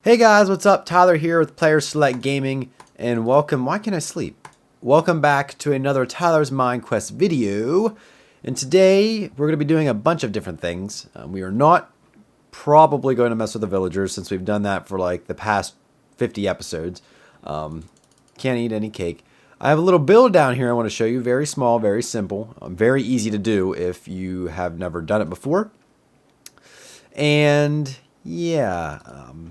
Hey guys, what's up? Tyler here with Player Select Gaming, and welcome. Why can't I sleep? Welcome back to another Tyler's Minequest video. And today we're going to be doing a bunch of different things. We are not probably going to mess with the villagers since we've done that for like the past 50 episodes. Can't eat any cake. I have a little build down here I want to show you. Very small, very simple, very easy to do if you have never done it before. And yeah,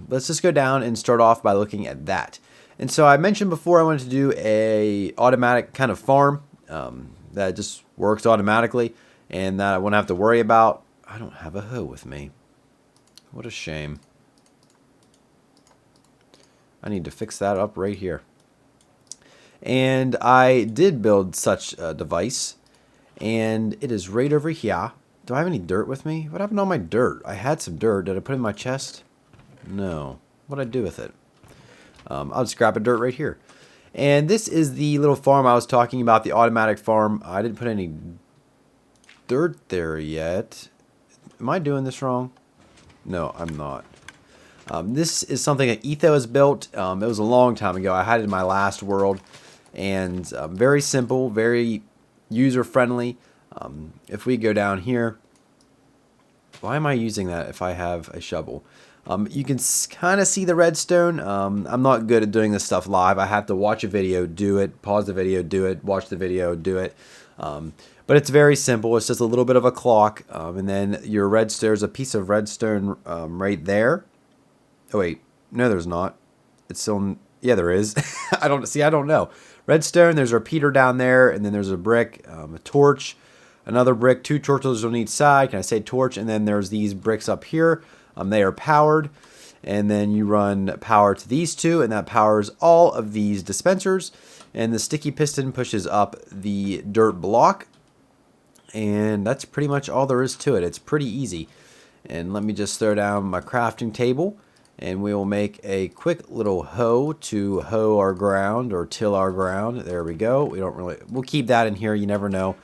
let's just go down and start off by looking at that. And so I mentioned before I wanted to do a automatic kind of farm that just works automatically and that I won't have to worry about. I don't have a hoe with me. What a shame. I need to fix that up right here. And I did build such a device, and it is right over here. Do I have any dirt with me? What happened to all my dirt? I had some dirt. Did I put it in my chest? No. What did I do with it? I'll just grab a dirt right here. And this is the little farm I was talking about, the automatic farm. I didn't put any dirt there yet. Am I doing this wrong? No, I'm not. This is something that Etho has built. It was a long time ago. I had it in my last world. And very simple, very user-friendly. If we go down here, why am I using that if I have a shovel? You can kind of see the redstone. I'm not good at doing this stuff live. I have to watch a video, do it, pause the video, do it, watch the video, do it. But it's very simple. It's just a little bit of a clock, and then your redstone, there's a piece of redstone right there. Oh wait, no, there's not. It's still, yeah, there is. I don't know. Redstone. There's a repeater down there, and then there's a brick, a torch. Another brick, 2 torches on each side. Can I say torch? And then there's these bricks up here. They are powered. And then you run power to these 2, and that powers all of these dispensers. And the sticky piston pushes up the dirt block. And that's pretty much all there is to it. It's pretty easy. And let me just throw down my crafting table. And we will make a quick little hoe to hoe our ground or till our ground. There we go. We'll keep that in here. You never know.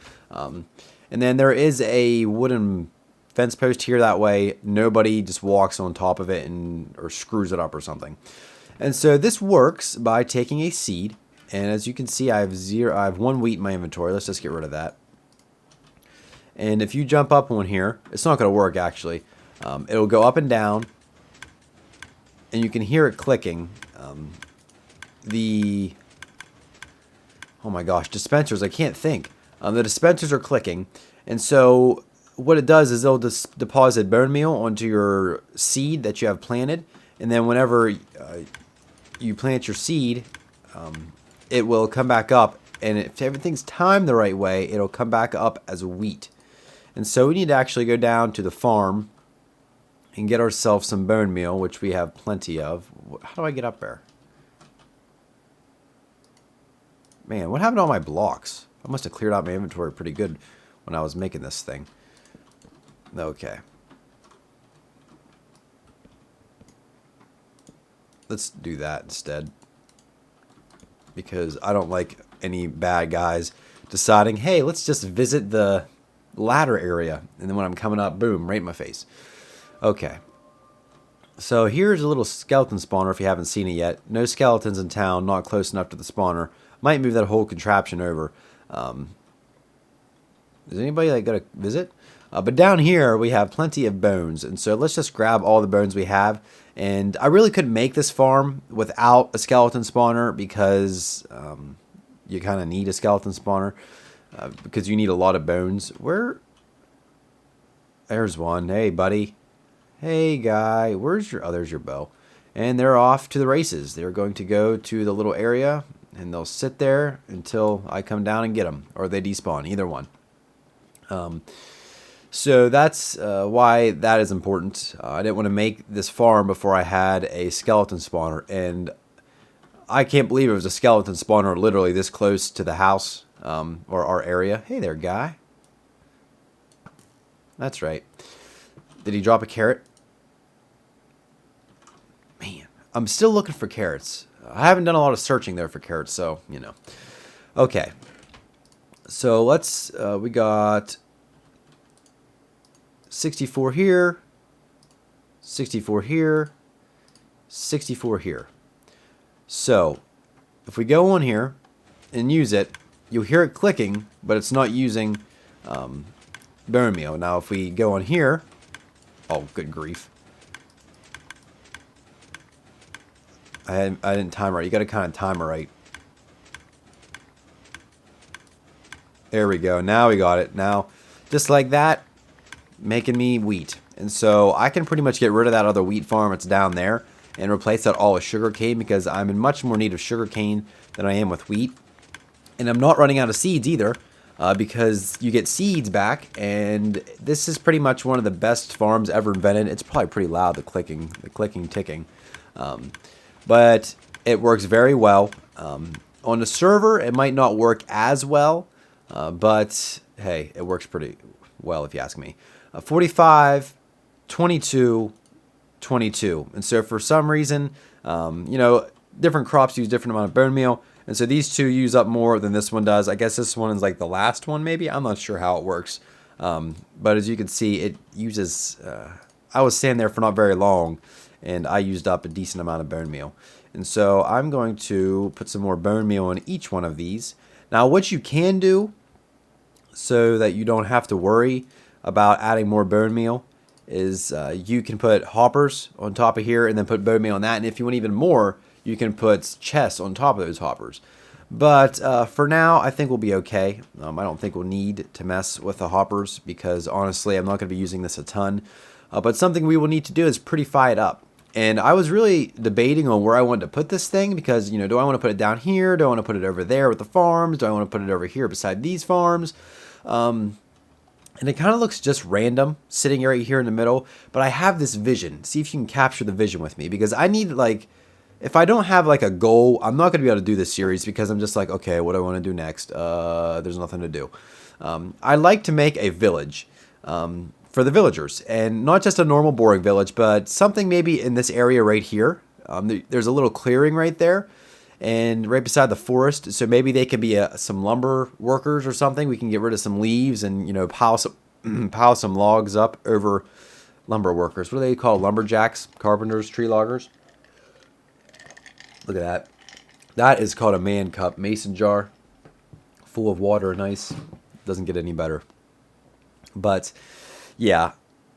And then there is a wooden fence post here. That way nobody just walks on top of it or screws it up or something. And so this works by taking a seed. And as you can see, I have 1 wheat in my inventory. Let's just get rid of that. And if you jump up on here, it's not going to work actually. It'll go up and down. And you can hear it clicking. Oh my gosh, dispensers, I can't think. The dispensers are clicking, and so what it does is it'll deposit bone meal onto your seed that you have planted, and then whenever you plant your seed, it will come back up, and if everything's timed the right way, it'll come back up as wheat. And so we need to actually go down to the farm and get ourselves some bone meal, which we have plenty of. How do I get up there? Man, what happened to all my blocks? I must have cleared out my inventory pretty good when I was making this thing. Okay. Let's do that instead. Because I don't like any bad guys deciding, hey, let's just visit the ladder area. And then when I'm coming up, boom, right in my face. Okay. So here's a little skeleton spawner if you haven't seen it yet. No skeletons in town, not close enough to the spawner. Might move that whole contraption over. Does anybody like go to visit? But down here we have plenty of bones, and so let's just grab all the bones we have. And I really couldn't make this farm without a skeleton spawner because you kind of need a skeleton spawner because you need a lot of bones. There's one. Hey, buddy. Hey, guy. Where's your? Oh, there's your bow. And they're off to the races. They're going to go to the little area, and they'll sit there until I come down and get them, or they despawn, either one. So that's why that is important. I didn't want to make this farm before I had a skeleton spawner, and I can't believe it was a skeleton spawner literally this close to the house, or our area. Hey there, guy. That's right. Did he drop a carrot? Man, I'm still looking for carrots. I haven't done a lot of searching there for carrots, so, you know. Okay. So let's, we got 64 here, 64 here, 64 here. So if we go on here and use it, you'll hear it clicking, but it's not using bone meal. Now if we go on here, oh good grief, I didn't time right. You got to kind of time it right. There we go. Now we got it. Now just like that, making me wheat. And so I can pretty much get rid of that other wheat farm that's down there and replace that all with sugarcane, because I'm in much more need of sugarcane than I am with wheat. And I'm not running out of seeds either, because you get seeds back, and this is pretty much one of the best farms ever invented. It's probably pretty loud, the clicking, ticking. But it works very well. On the server, it might not work as well, but hey, it works pretty well if you ask me. 45, 22, 22. And so for some reason, you know, different crops use different amount of bone meal. And so these two use up more than this one does. I guess this one is like the last one maybe. I'm not sure how it works. But as you can see, it uses... I was standing there for not very long, and I used up a decent amount of bone meal. And so I'm going to put some more bone meal in each one of these. Now what you can do, so that you don't have to worry about adding more bone meal, is you can put hoppers on top of here and then put bone meal on that. And if you want even more, you can put chests on top of those hoppers. But for now, I think we'll be okay. I don't think we'll need to mess with the hoppers, because honestly, I'm not going to be using this a ton. But something we will need to do is prettify it up. And I was really debating on where I wanted to put this thing, because, you know, do I want to put it down here? Do I want to put it over there with the farms? Do I want to put it over here beside these farms? And it kind of looks just random sitting right here in the middle. But I have this vision. See if you can capture the vision with me, because I need, like, if I don't have like a goal, I'm not going to be able to do this series, because I'm just like, okay, what do I want to do next? There's nothing to do. I like to make a village for the villagers, and not just a normal boring village, but something maybe in this area right here. There's a little clearing right there, and right beside the forest. So maybe they can be some lumber workers or something. We can get rid of some leaves and, you know, pile some logs up over lumber workers. What do they call lumberjacks, carpenters, tree loggers? Look at that. That is called a man cup, mason jar, full of water and ice. Doesn't get any better. But yeah,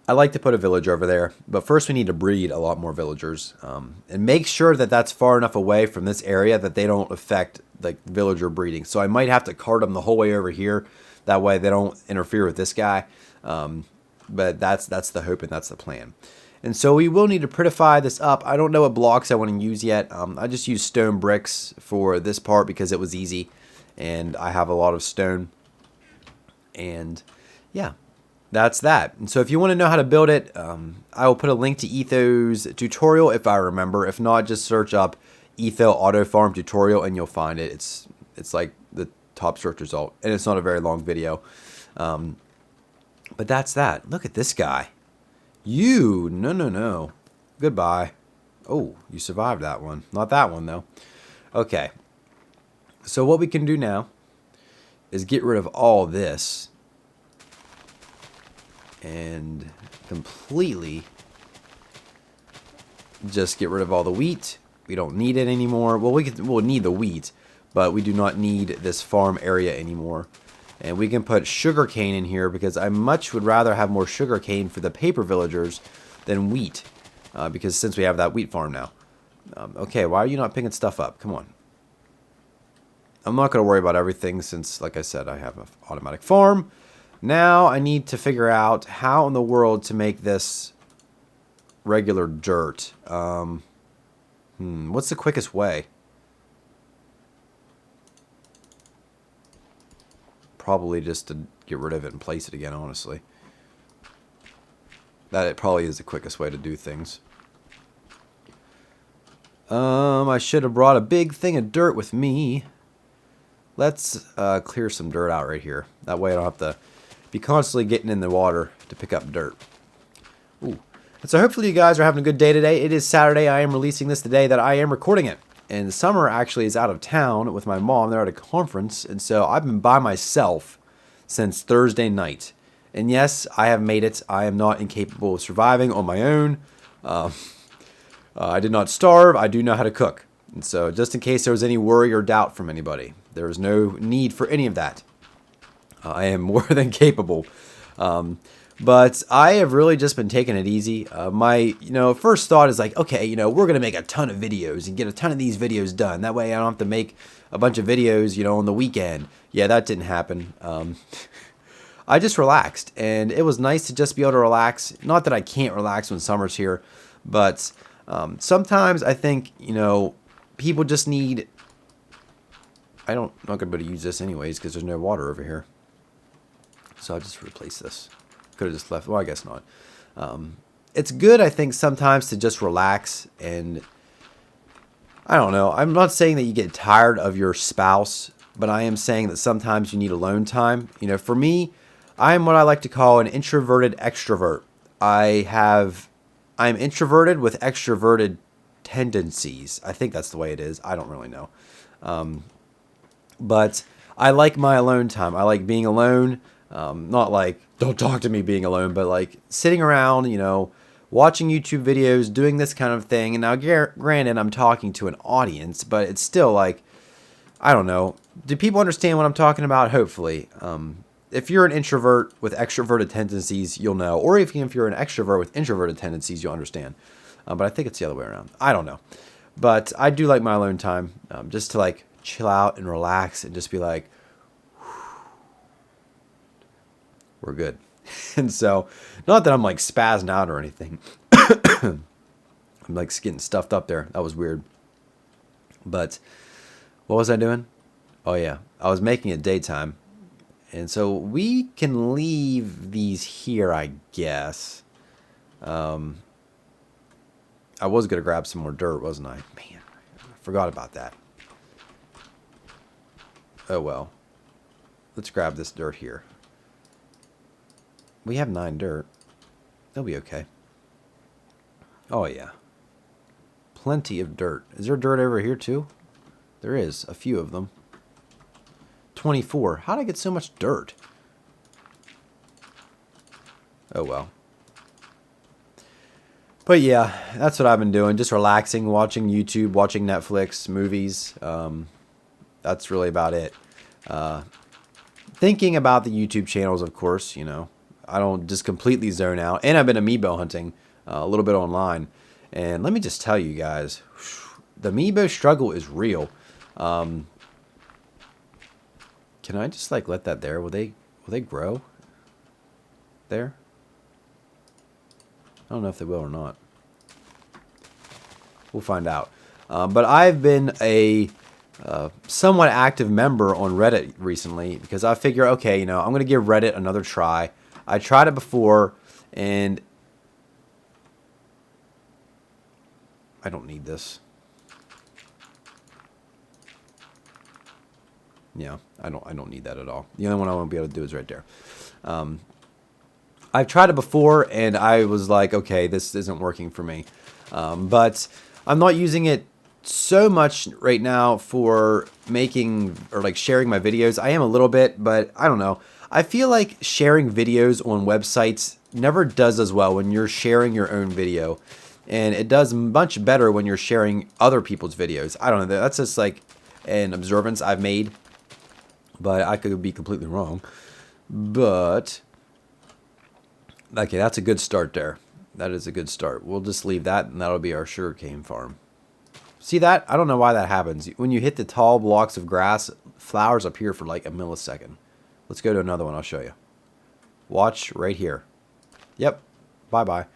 I like to put a village over there. But first we need to breed a lot more villagers. And make sure that that's far enough away from this area that they don't affect like villager breeding. So I might have to cart them the whole way over here. That way they don't interfere with this guy. But that's the hope, and that's the plan. And so we will need to prettify this up. I don't know what blocks I want to use yet. I just used stone bricks for this part because it was easy. And I have a lot of stone. And yeah, that's that. And so if you want to know how to build it, I will put a link to Etho's tutorial if I remember. If not, just search up Etho Auto Farm tutorial and you'll find it. It's like the top search result. And it's not a very long video. But that's that. Look at this guy. No. Goodbye. Oh, you survived that one. Not that one, though. Okay. So what we can do now is get rid of all this and completely just get rid of all the wheat. We don't need it anymore. Well, we'll need the wheat, but we do not need this farm area anymore. And we can put sugarcane in here, because I much would rather have more sugarcane for the paper villagers than wheat. Because since we have that wheat farm now. Okay, why are you not picking stuff up? Come on. I'm not going to worry about everything since, like I said, I have an automatic farm. Now I need to figure out how in the world to make this regular dirt. What's the quickest way? Probably just to get rid of it and place it again, honestly. That it probably is the quickest way to do things. I should have brought a big thing of dirt with me. Let's clear some dirt out right here. That way I don't have to be constantly getting in the water to pick up dirt. Ooh. And so hopefully you guys are having a good day today. It is Saturday. I am releasing this the day that I am recording it. And Summer actually is out of town with my mom. They're at a conference. And so I've been by myself since Thursday night. And yes, I have made it. I am not incapable of surviving on my own. I did not starve. I do know how to cook. And so just in case there was any worry or doubt from anybody, there is no need for any of that. I am more than capable. But I have really just been taking it easy. My first thought is like, okay, we're going to make a ton of videos and get a ton of these videos done. That way I don't have to make a bunch of videos, on the weekend. Yeah, that didn't happen. I just relaxed, and it was nice to just be able to relax. Not that I can't relax when summer's here, but sometimes I think, people just need... I'm not going to be able to use this anyways because there's no water over here. So I'll just replace this. Could have just left. Well, I guess not. It's good, I think, sometimes to just relax. And I don't know. I'm not saying that you get tired of your spouse, but I am saying that sometimes you need alone time. For me, I'm what I like to call an introverted extrovert. I'm introverted with extroverted tendencies. I think that's the way it is. I don't really know. But I like my alone time. I like being alone. Not like, don't talk to me being alone, but like sitting around, watching YouTube videos, doing this kind of thing. And now, granted, I'm talking to an audience, but it's still like, I don't know. Do people understand what I'm talking about? Hopefully. If you're an introvert with extroverted tendencies, you'll know. Or if you're an extrovert with introverted tendencies, you'll understand. But I think it's the other way around. I don't know. But I do like my alone time, just to like chill out and relax and just be like, we're good. And so, not that I'm like spazzing out or anything. I'm like getting stuffed up there. That was weird. But what was I doing? Oh yeah, I was making it daytime. And so we can leave these here, I guess. I was going to grab some more dirt, wasn't I? Man, I forgot about that. Oh well. Let's grab this dirt here. We have 9 dirt. They'll be okay. Oh, yeah. Plenty of dirt. Is there dirt over here, too? There is. A few of them. 24. How did I get so much dirt? Oh, well. But, yeah, that's what I've been doing. Just relaxing, watching YouTube, watching Netflix, movies. That's really about it. Thinking about the YouTube channels, of course, I don't just completely zone out. And I've been amiibo hunting a little bit online. And let me just tell you guys, the amiibo struggle is real. Can I just like let that there? Will they grow there? I don't know if they will or not. We'll find out. But I've been a somewhat active member on Reddit recently because I figure, okay, I'm going to give Reddit another try. I tried it before, and I don't need this. Yeah, I don't need that at all. The only one I won't be able to do is right there. I've tried it before, and I was like, okay, this isn't working for me. But I'm not using it so much right now for making or like sharing my videos. I am a little bit, but I don't know. I feel like sharing videos on websites never does as well when you're sharing your own video. And it does much better when you're sharing other people's videos. I don't know. That's just like an observance I've made. But I could be completely wrong. But, okay, that's a good start there. That is a good start. We'll just leave that, and that'll be our sugarcane farm. See that? I don't know why that happens. When you hit the tall blocks of grass, flowers appear for like a millisecond. Let's go to another one. I'll show you. Watch right here. Yep. Bye-bye.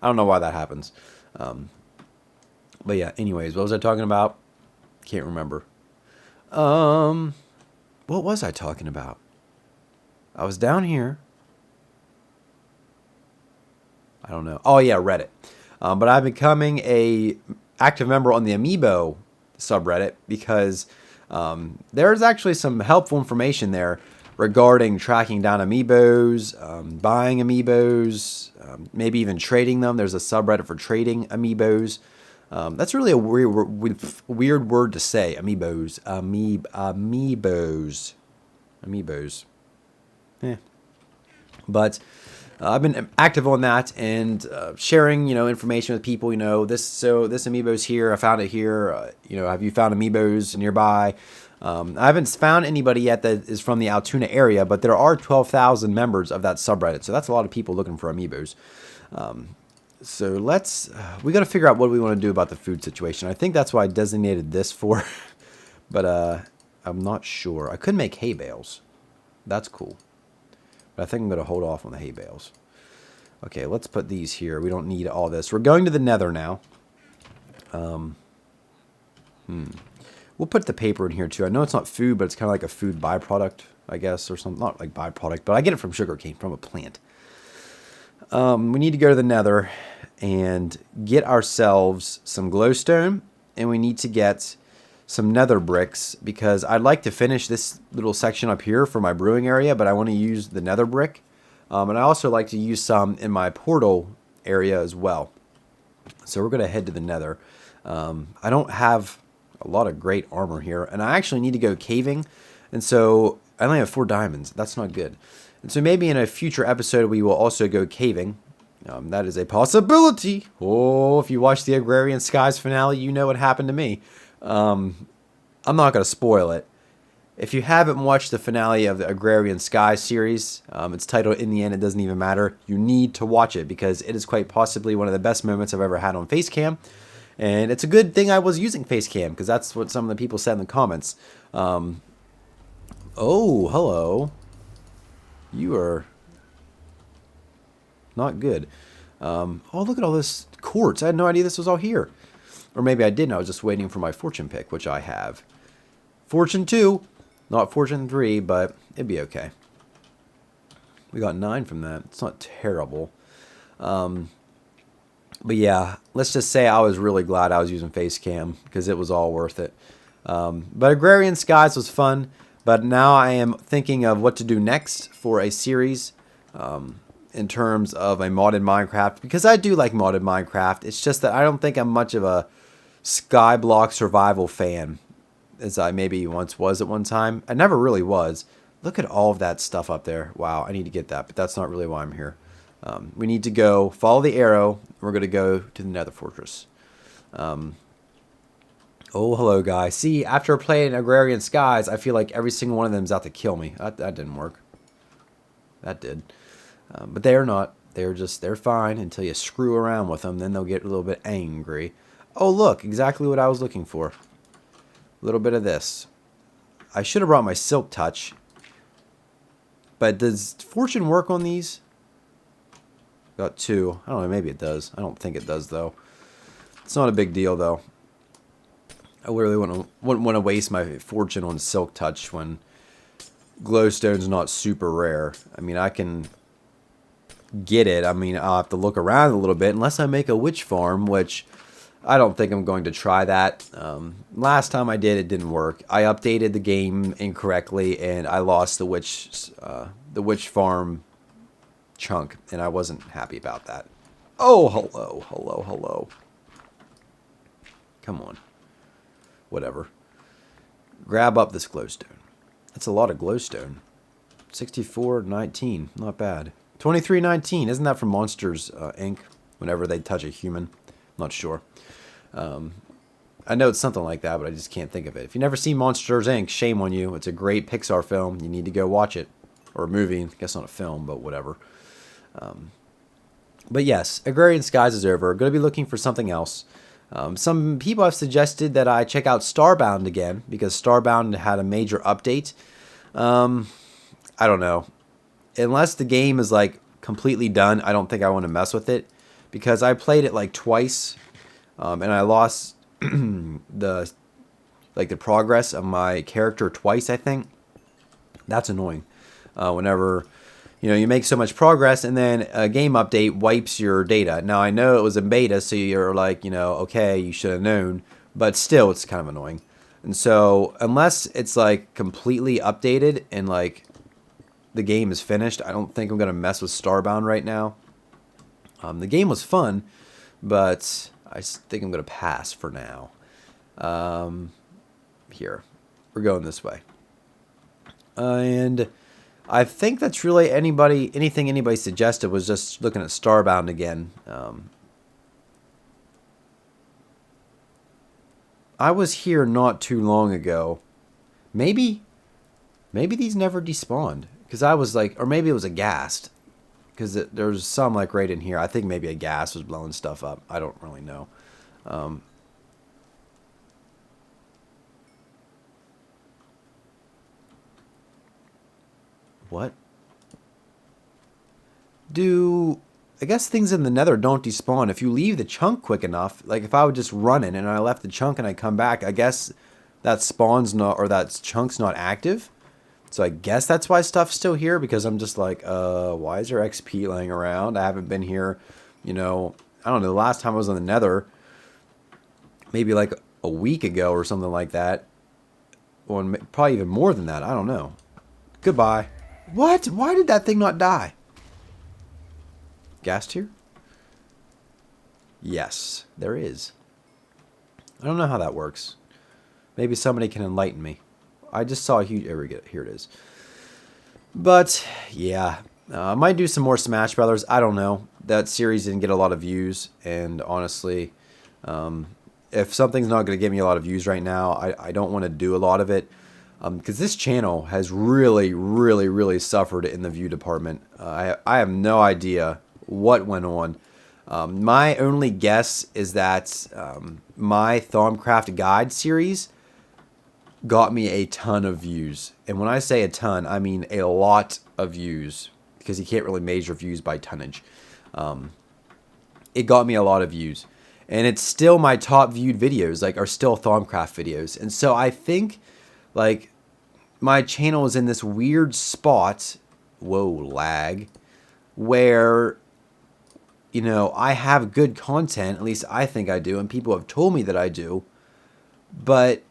I don't know why that happens. But yeah, anyways, what was I talking about? Can't remember. What was I talking about? I was down here. I don't know. Oh yeah, Reddit. But I'm becoming a active member on the Amiibo subreddit because there's actually some helpful information there regarding tracking down Amiibos, buying Amiibos, maybe even trading them. There's a subreddit for trading Amiibos. That's really a weird word to say, Amiibos. Amiibos. But I've been active on that and sharing, information with people. This amiibo's here. I found it here. Have you found amiibos nearby? I haven't found anybody yet that is from the Altoona area, but there are 12,000 members of that subreddit, so that's a lot of people looking for amiibos. So we got to figure out what we want to do about the food situation. I think that's why I designated this for, but I'm not sure. I could make hay bales. That's cool. But I think I'm going to hold off on the hay bales. Okay, let's put these here. We don't need all this. We're going to the Nether now. We'll put the paper in here too. I know it's not food, but it's kind of like a food byproduct, I guess, or something. Not like byproduct, but I get it from sugarcane, from a plant. We need to go to the Nether and get ourselves some glowstone, and we need to get some nether bricks because I'd like to finish this little section up here for my brewing area, but I want to use the nether brick. And I also like to use some in my portal area as well. So we're going to head to the Nether. I don't have a lot of great armor here, and I actually need to go caving, and so I only have 4 diamonds. That's not good. And so maybe in a future episode we will also go caving. That is a possibility. Oh, if you watch the Agrarian Skies finale, you know what happened to me. I'm not going to spoil it. If you haven't watched the finale of the Agrarian Skies series, it's titled In the End It Doesn't Even Matter, you need to watch it because it is quite possibly one of the best moments I've ever had on Facecam. And it's a good thing I was using Facecam because that's what some of the people said in the comments. Oh, hello. You are not good. Oh, look at all this quartz. I had no idea this was all here. Or maybe I didn't. I was just waiting for my fortune pick, which I have. Fortune 2, not Fortune 3, but it'd be okay. We got 9 from that. It's not terrible. But yeah, let's just say I was really glad I was using Facecam because it was all worth it. But Agrarian Skies was fun. But now I am thinking of what to do next for a series in terms of a modded Minecraft. Because I do like modded Minecraft. It's just that I don't think I'm much of a skyblock survival fan as I maybe once was at one time. I never really was. Look at all of that stuff up there. Wow, I need to get that. But that's not really why I'm here. We need to go follow the arrow. We're going to go to the Nether Fortress. Oh, hello, guys. See, after playing Agrarian Skies, I feel like every single one of them is out to kill me. That didn't work. That did. But they're not. They're fine until you screw around with them. Then they'll get a little bit angry. Oh, look. Exactly what I was looking for. A little bit of this. I should have brought my Silk Touch. But does Fortune work on these? Got 2. I don't know. Maybe it does. I don't think it does, though. It's not a big deal, though. I really wouldn't want to waste my fortune on Silk Touch when glowstone's not super rare. I mean, I can get it. I mean, I'll have to look around a little bit unless I make a witch farm, which I don't think I'm going to try that. Last time I did, it didn't work. I updated the game incorrectly, and I lost the witch farm chunk, and I wasn't happy about that. Oh, hello, hello, hello. Come on. Whatever. Grab up this glowstone. That's a lot of glowstone. 64.19. Not bad. 23.19. Isn't that from Monsters, Inc.? Whenever they touch a human. I'm not sure. I know it's something like that, but I just can't think of it. If you've never seen Monsters, Inc., shame on you. It's a great Pixar film. You need to go watch it. Or a movie. I guess not a film, but whatever. But yes, Agrarian Skies is over. Going to be looking for something else. Some people have suggested that I check out Starbound again because Starbound had a major update. I don't know. Unless the game is like completely done, I don't think I want to mess with it because I played it like twice, and I lost the progress of my character twice. I think that's annoying. Whenever you make so much progress and then a game update wipes your data. Now, I know it was in beta, so you're like, okay, you should have known. But still, it's kind of annoying. And so, unless it's like completely updated and like the game is finished, I don't think I'm going to mess with Starbound right now. The game was fun, but I think I'm going to pass for now. Here. We're going this way. And I think that's really anything anybody suggested was just looking at Starbound again. I was here not too long ago. Maybe these never despawned. Because I was like, or maybe it was a ghast. Because there's some like right in here. I think maybe a ghast was blowing stuff up. I don't really know. What? I guess things in the Nether don't despawn if you leave the chunk quick enough. Like if I would just run it and I left the chunk and I come back, I guess that spawn's not, or that chunk's not active. So I guess that's why stuff's still here, because I'm just like, why is there XP laying around? I haven't been here, I don't know, the last time I was on the Nether, maybe like a week ago or something like that. Or probably even more than that, I don't know. Goodbye. What? Why did that thing not die? Gas tier? Yes, there is. I don't know how that works. Maybe somebody can enlighten me. I just saw a huge... Here it is. But, yeah. I might do some more Smash Brothers. I don't know. That series didn't get a lot of views. And honestly, if something's not going to give me a lot of views right now, I don't want to do a lot of it. Because this channel has really, really, really suffered in the view department. I have no idea what went on. My only guess is that my Thaumcraft Guide series got me a ton of views. And when I say a ton, I mean a lot of views. Because you can't really measure views by tonnage. It got me a lot of views. And it's still my top viewed videos, like, are still Thaumcraft videos. And so I think, like, my channel is in this weird spot, whoa, lag, where, I have good content, at least I think I do, and people have told me that I do, but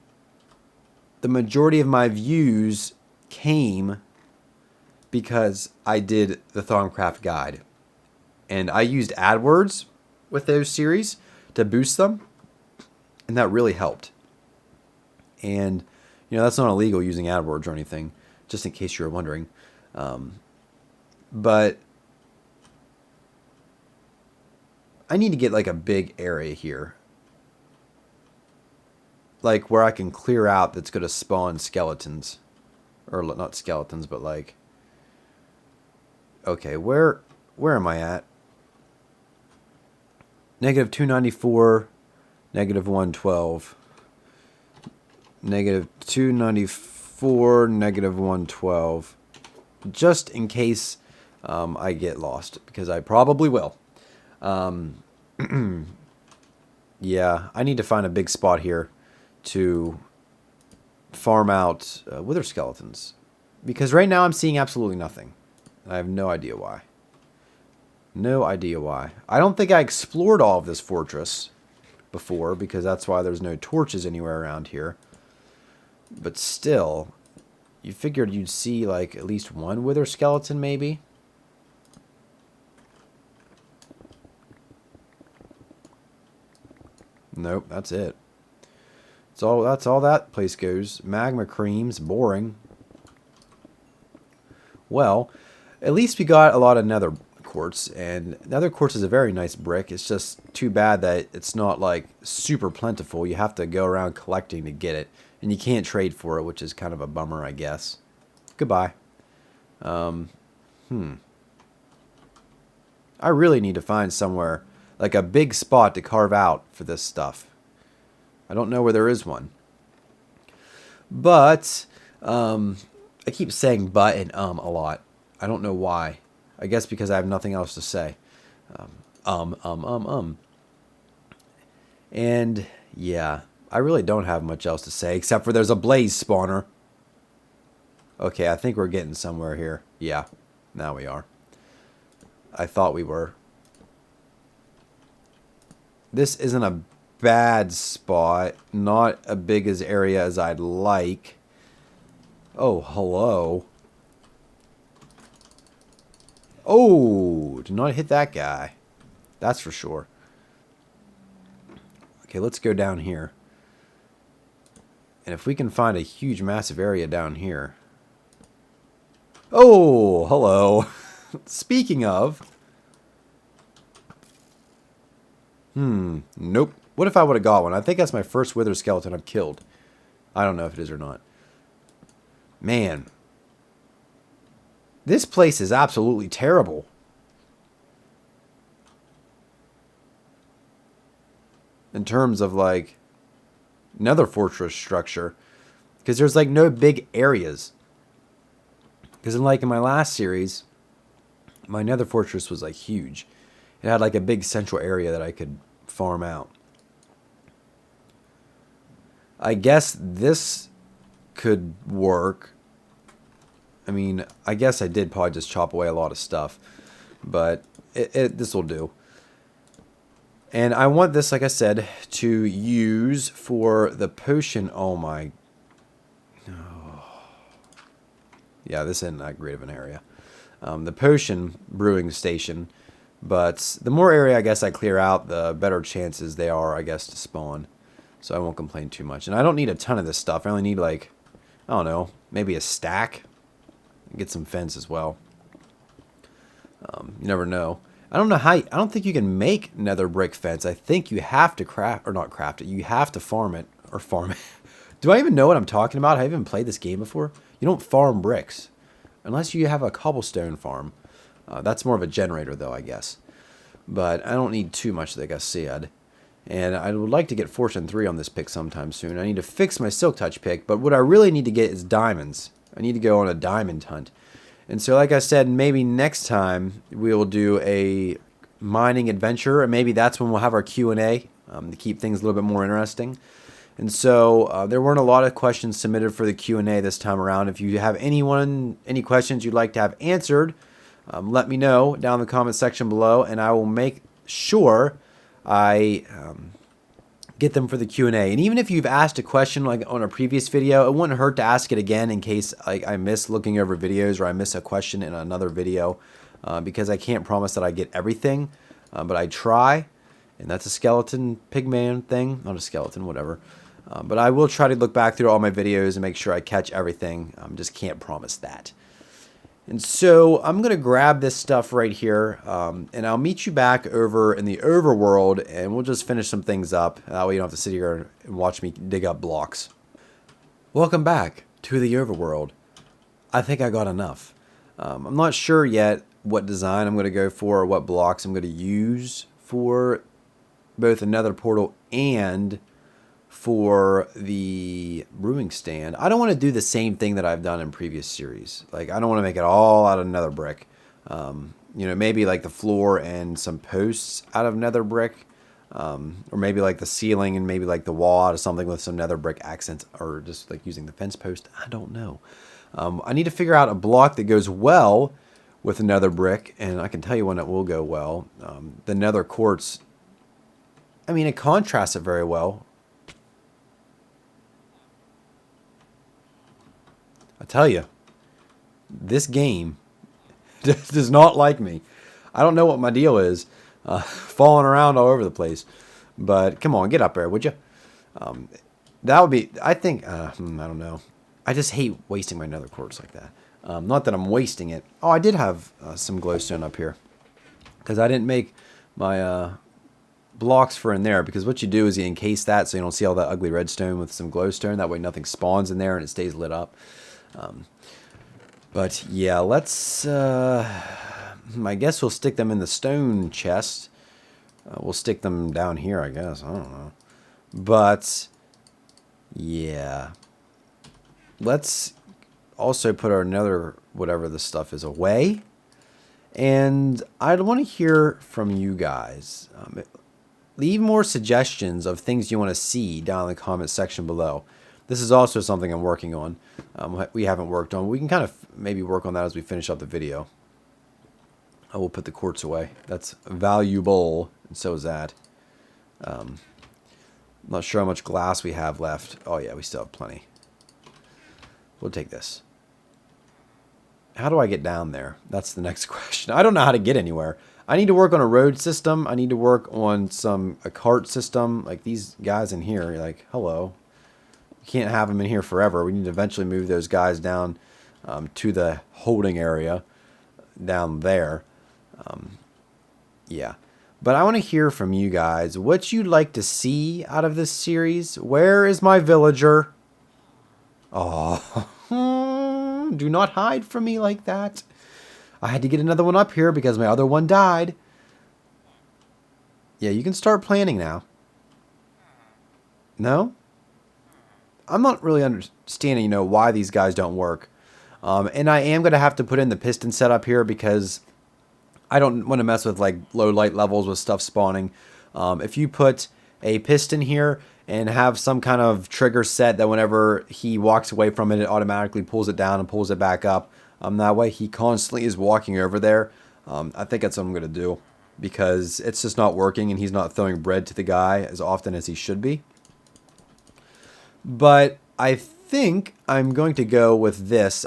the majority of my views came because I did the Thaumcraft Guide. And I used AdWords with those series to boost them, and that really helped. And that's not illegal using AdWords or anything, just in case you were wondering. But I need to get like a big area here, like where I can clear out, that's going to spawn skeletons, or not skeletons, but like, okay, where am I at? Negative 294, negative 112. Negative 294, negative 112. Just in case I get lost, because I probably will. Yeah, I need to find a big spot here to farm out wither skeletons. Because right now I'm seeing absolutely nothing. I have no idea why. No idea why. I don't think I explored all of this fortress before, because that's why there's no torches anywhere around here. But still, you figured you'd see like at least one wither skeleton maybe? Nope, that's it. That's all that place goes. Magma creams, boring. Well, at least we got a lot of nether quartz, and nether quartz is a very nice brick. It's just too bad that it's not like super plentiful. You have to go around collecting to get it, and you can't trade for it, which is kind of a bummer, I guess. Goodbye. I really need to find somewhere, like a big spot to carve out for this stuff. I don't know where there is one. But, I keep saying but and a lot. I don't know why. I guess because I have nothing else to say. And, yeah, I really don't have much else to say, except for there's a blaze spawner. Okay, I think we're getting somewhere here. Yeah, now we are. I thought we were. This isn't a bad spot. Not as big as area as I'd like. Oh, hello. Oh, did not hit that guy. That's for sure. Okay, let's go down here. And if we can find a huge, massive area down here. Oh, hello. Speaking of... Nope. What if I would have got one? I think that's my first wither skeleton I've killed. I don't know if it is or not. Man. This place is absolutely terrible. In terms of, like, Nether fortress structure. Because there's, like, no big areas. Because in my last series, my Nether fortress was, like, huge. It had, like, a big central area that I could farm out. I guess this could work. I mean, I guess I did probably just chop away a lot of stuff. But this will do. And I want this, like I said, to use for the potion. Oh my. Oh. Yeah, this isn't that great of an area. The potion brewing station. But the more area I guess I clear out, the better chances they are, I guess, to spawn. So I won't complain too much. And I don't need a ton of this stuff. I only need, like, I don't know, maybe a stack. Get some fence as well. You never know. I don't know how. I don't think you can make nether brick fence. I think you have to craft, or not craft it. You have to farm it, or farm it. Do I even know what I'm talking about? Have I even played this game before? You don't farm bricks. Unless you have a cobblestone farm. That's more of a generator, though, I guess. But I don't need too much, like I said. And I would like to get Fortune 3 on this pick sometime soon. I need to fix my Silk Touch pick. But what I really need to get is diamonds. I need to go on a diamond hunt. And so, like I said, maybe next time we will do a mining adventure. And maybe that's when we'll have our Q&A to keep things a little bit more interesting. And so there weren't a lot of questions submitted for the Q&A this time around. If you have any questions you'd like to have answered, let me know down in the comment section below, and I will make sure I get them for the Q&A. And even if you've asked a question like on a previous video, it wouldn't hurt to ask it again in case I miss looking over videos or I miss a question in another video, because I can't promise that I get everything, but I try. And that's a skeleton pigman thing, not a skeleton, whatever. But I will try to look back through all my videos and make sure I catch everything. Just can't promise that. And so I'm going to grab this stuff right here, and I'll meet you back over in the overworld, and we'll just finish some things up. That way you don't have to sit here and watch me dig up blocks. Welcome back to the overworld. I think I got enough. I'm not sure yet what design I'm going to go for or what blocks I'm going to use for both the Nether portal and for the brewing stand. I don't want to do the same thing that I've done in previous series. Like, I don't want to make it all out of nether brick. You know, maybe like the floor and some posts out of nether brick. Or maybe like the ceiling and maybe like the wall out of something with some nether brick accents, or just like using the fence post. I don't know. I need to figure out a block that goes well with the nether brick, and I can tell you when it will go well. The nether quartz, I mean, it contrasts it very well. I tell you, this game does not like me. I don't know what my deal is. Falling around all over the place. But come on, get up there, would you? That would be, I think, I don't know. I just hate wasting my nether quartz like that. Not that I'm wasting it. Oh, I did have some glowstone up here. Because I didn't make my blocks for in there. Because what you do is you encase that so you don't see all that ugly redstone with some glowstone. That way nothing spawns in there and it stays lit up. But yeah, let's, I guess we'll stick them in the stone chest. We'll stick them down here, I guess. I don't know. But yeah, let's also put our nether, whatever this stuff is, away. And I'd want to hear from you guys. Leave more suggestions of things you want to see down in the comment section below. This is also something I'm working on. We haven't worked on. We can kind of maybe work on that as we finish up the video. I will put the quartz away. That's valuable, and so is that. I'm not sure how much glass we have left. Oh yeah, we still have plenty. We'll take this. How do I get down there? That's the next question. I don't know how to get anywhere. I need to work on a road system. I need to work on a cart system. Like these guys in here, you're like, hello. Can't have them in here forever. We need to eventually move those guys down to the holding area down there. Yeah. But I want to hear from you guys what you'd like to see out of this series. Where is my villager? Oh, do not hide from me like that. I had to get another one up here because my other one died. Yeah, you can start planning now. No? I'm not really understanding, why these guys don't work. And I am going to have to put in the piston setup here because I don't want to mess with like low light levels with stuff spawning. If you put a piston here and have some kind of trigger set that whenever he walks away from it, it automatically pulls it down and pulls it back up. That way he constantly is walking over there. I think that's what I'm going to do because it's just not working and he's not throwing bread to the guy as often as he should be. But I think I'm going to go with this.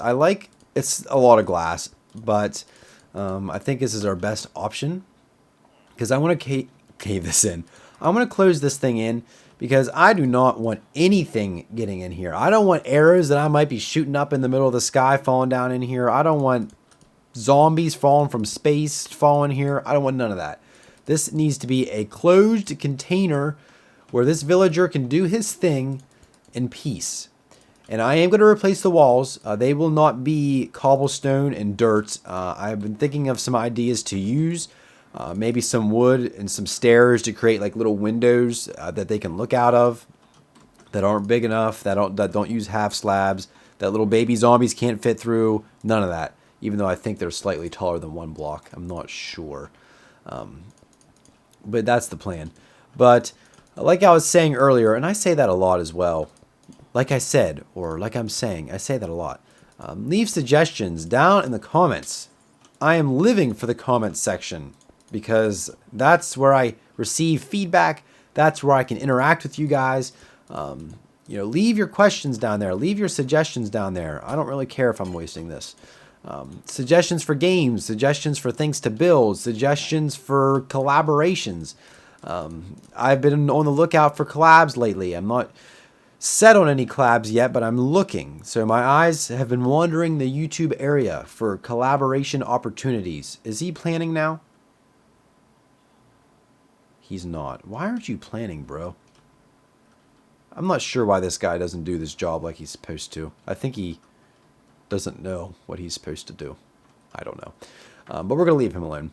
It's a lot of glass, but I think this is our best option because I want to cave this in. I'm going to close this thing in because I do not want anything getting in here. I don't want arrows that I might be shooting up in the middle of the sky falling down in here. I don't want zombies falling from space falling here. I don't want none of that. This needs to be a closed container where this villager can do his thing in peace. And I am going to replace the walls. They will not be cobblestone and dirt. I've been thinking of some ideas to use. Maybe some wood and some stairs to create like little windows that they can look out of that aren't big enough, that don't use half slabs, that little baby zombies can't fit through. None of that. Even though I think they're slightly taller than one block. I'm not sure. But that's the plan. But like I was saying earlier, and I say that a lot as well, like I said, or like I'm saying, I say that a lot. Leave suggestions down in the comments. I am living for the comments section because that's where I receive feedback. That's where I can interact with you guys. Leave your questions down there. Leave your suggestions down there. I don't really care if I'm wasting this. Suggestions for games, suggestions for things to build, suggestions for collaborations. I've been on the lookout for collabs lately. I'm not set on any collabs yet, but I'm looking. So my eyes have been wandering the YouTube area for collaboration opportunities. Is he planning now? He's not. Why aren't you planning, bro? I'm not sure why this guy doesn't do this job like he's supposed to. I think he doesn't know what he's supposed to do. I don't know. But we're going to leave him alone.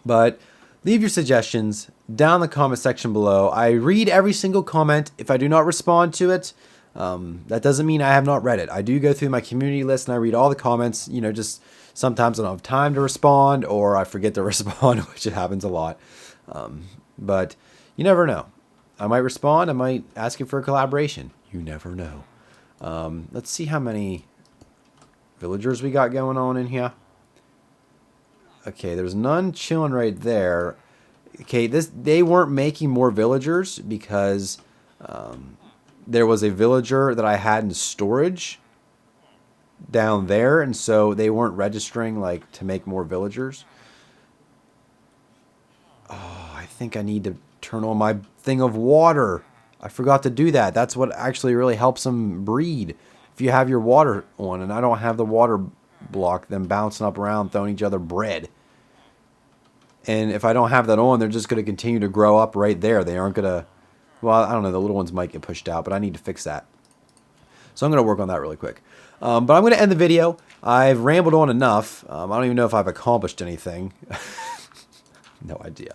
But leave your suggestions down in the comment section below. I read every single comment. If I do not respond to it, that doesn't mean I have not read it. I do go through my community list and I read all the comments. Just sometimes I don't have time to respond or I forget to respond, which it happens a lot. But you never know. I might respond. I might ask you for a collaboration. You never know. Let's see how many villagers we got going on in here. Okay, there's none chilling right there. Okay, they weren't making more villagers because there was a villager that I had in storage down there, and so they weren't registering like to make more villagers. Oh, I think I need to turn on my thing of water. I forgot to do that. That's what actually really helps them breed. If you have your water on, and I don't have the water block, them bouncing up around, throwing each other bread. And if I don't have that on, they're just going to continue to grow up right there. They aren't going to, well, I don't know, the little ones might get pushed out, but I need to fix that. So I'm going to work on that really quick. But I'm going to end the video. I've rambled on enough. I don't even know if I've accomplished anything. No idea.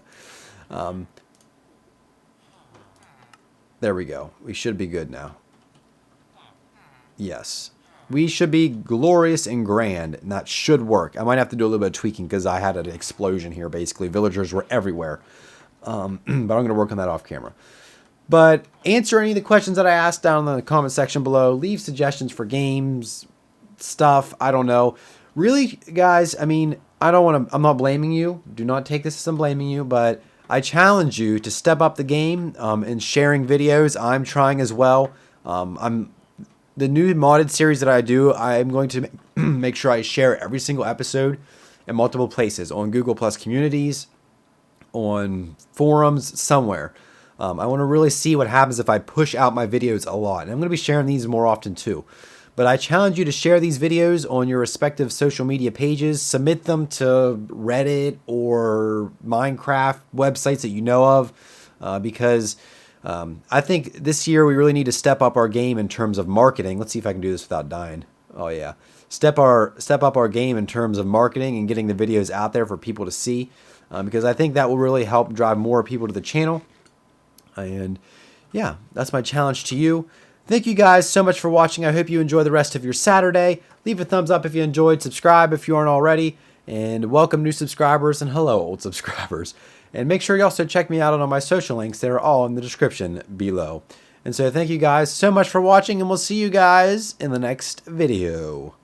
There we go. We should be good now. Yes. We should be glorious and grand, and that should work. I might have to do a little bit of tweaking because I had an explosion here, basically. Villagers were everywhere. But I'm going to work on that off camera. But answer any of the questions that I asked down in the comment section below. Leave suggestions for games, stuff. I don't know. Really, guys, I mean, I'm not blaming you. Do not take this as I'm blaming you, but I challenge you to step up the game in sharing videos. I'm trying as well. The new modded series that I do, I'm going to make sure I share every single episode in multiple places. On Google Plus communities, on forums, somewhere. I want to really see what happens if I push out my videos a lot. And I'm going to be sharing these more often too. But I challenge you to share these videos on your respective social media pages. Submit them to Reddit or Minecraft websites that you know of, because I think this year we really need to step up our game in terms of marketing. Let's see if I can do this without dying. Oh yeah, step up our game in terms of marketing and getting the videos out there for people to see, because I think that will really help drive more people to the channel. And yeah, that's my challenge to you. Thank you guys so much for watching. I hope you enjoy the rest of your Saturday. Leave a thumbs up if you enjoyed. Subscribe if you aren't already. And welcome new subscribers, and hello old subscribers. And make sure you also check me out on all my social links. They're all in the description below. And so thank you guys so much for watching, and we'll see you guys in the next video.